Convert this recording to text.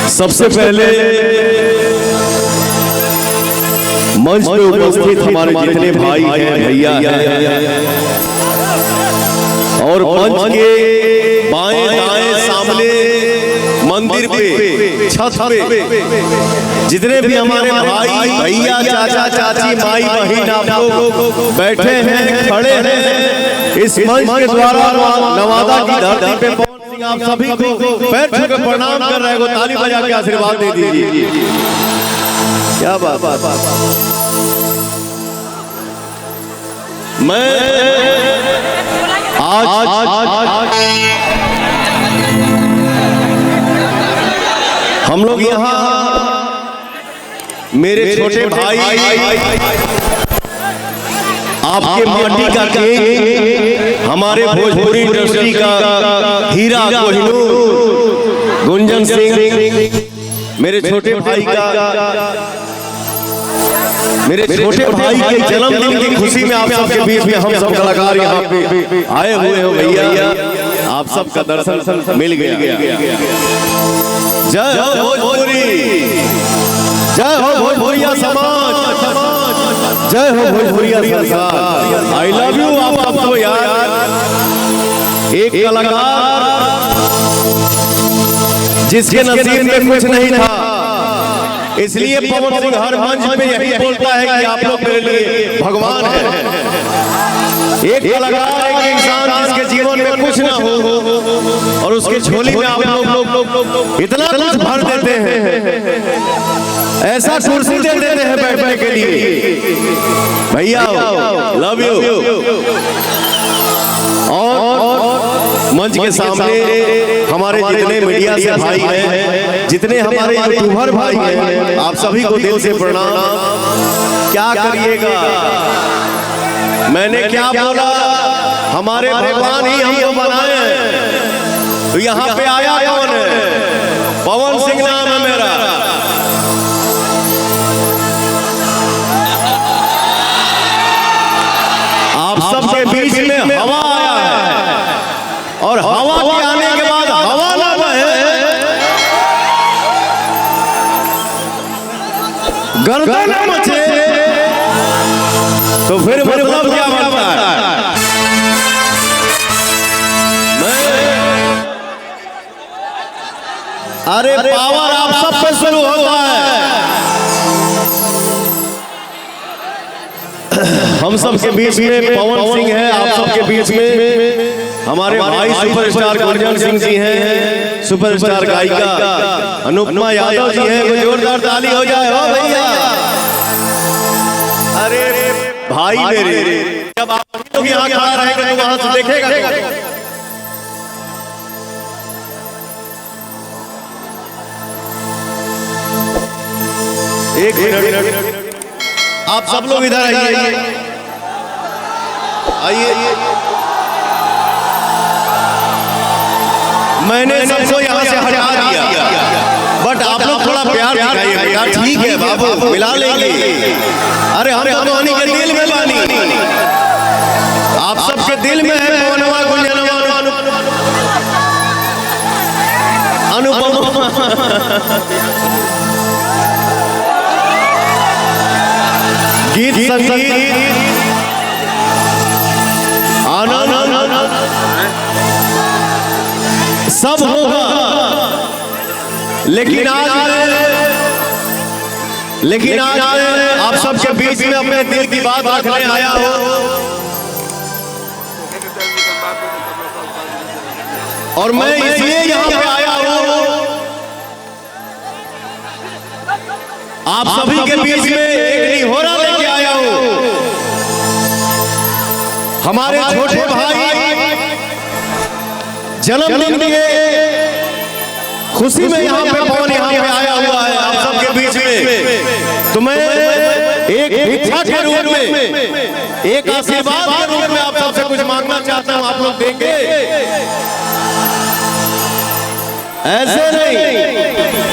सबसे पहले मंच पे उपस्थित हमारे जितने भाई हैं, भैया हैं और मंच के बाएं दाएं सामने मंदिर पे छत पे जितने भी हमारे भाई भैया चाचा चाची माई बहन आप लोग बैठे हैं, खड़े हैं, इस मंच के द्वारा नवादा की धरती पे आप सभी को पैर छू के प्रणाम कर रहे हो, ताली बजा के आशीर्वाद दे दीजिए। क्या बात। मैं आज हम लोग यहाँ मेरे छोटे भाई आपके माटी का केक, हमारे भोजपुरी इंडस्ट्री का हीरा कोहिनूर गुंजन सिंह, मेरे छोटे भाई के जन्मदिन की खुशी में आप सबके बीच में हम सब कलाकार यहाँ पे आए हुए हो भैया, आप सबका दर्शन मिल गया। जय हो भोजपुरी, जय हो भोजपुरिया समाज, जय हो भोजपुरिया संसार। आई लव यू आप सबको यार। एक कलाकार जिसके नसीब में कुछ नहीं था, इसलिए पवन सिंह हर मंच पे यही बोलता है कि आप लोग मेरे लिए भगवान हैं। एक कलाकार, एक इंसान जिसके जीवन में कुछ ना हो और उसके झोली में आप लोग इतना कुछ भर देते हैं, ऐसा कुर्सी दे देते हैं बैठने के लिए। भैया लव यू। और मंच के सामने हमारे जितने मीडिया से भाई हैं, जितने हमारे यूट्यूबर भाई हैं, आप सभी को दिल से प्रणाम। क्या करिएगा, मैंने क्या बोला, हमारे भगवान ही हमको बनाए, तो यहाँ पे आया कौन है? पवन सिंह नाम है मेरा। आप सबके बीच में हवा आया है और हवा के आने के बाद हवा ना बहे, गर्दन न मचे, तो फिर मतलब क्या बनता है? अरे पावर आप सब पे शुरू होता है। हम सबके बीच में पवन सिंह है, आप सबके बीच में हमारे भाई सुपरस्टार गुंजन सिंह जी हैं, सुपरस्टार गायिका अनुपमा यादव जी हैं। जोरदार ताली हो जाए हो भैया। अरे भाई मेरे, जब आप लोग यहाँ खड़ा रहेंगे तो वहां से देखेगा। एक मिनट, आप सब लोग इधर आइए, आइए। मैंने सबको यहाँ से हटा दिया, बट आप लोग थोड़ा प्यार दिखाइए। ठीक है बाबू, मिला लेंगे। अरे हम तो धोनी के दिल में बानी, आप सबके दिल में है पवनवा गुंजनवा अनुपमा। गीत संगीत आनंद सब होगा, लेकिन आज आप सबके बीच में अपने दिल की बात रखने आया हो। और मैं इसलिए यहाँ पे आया हूँ, आप सभी के बीच में एक निहोरा लेके आया हूँ। हमारे छोटे भाई जन्मदिन के खुशी में यहाँ पे पवन यहाँ पे आया हुआ है आप सबके बीच में। तो मैं एक इच्छा के रूप में, एक आशीर्वाद के रूप में आप सबसे कुछ मांगना चाहता हूँ। आप लोग देंगे? ऐसे नहीं,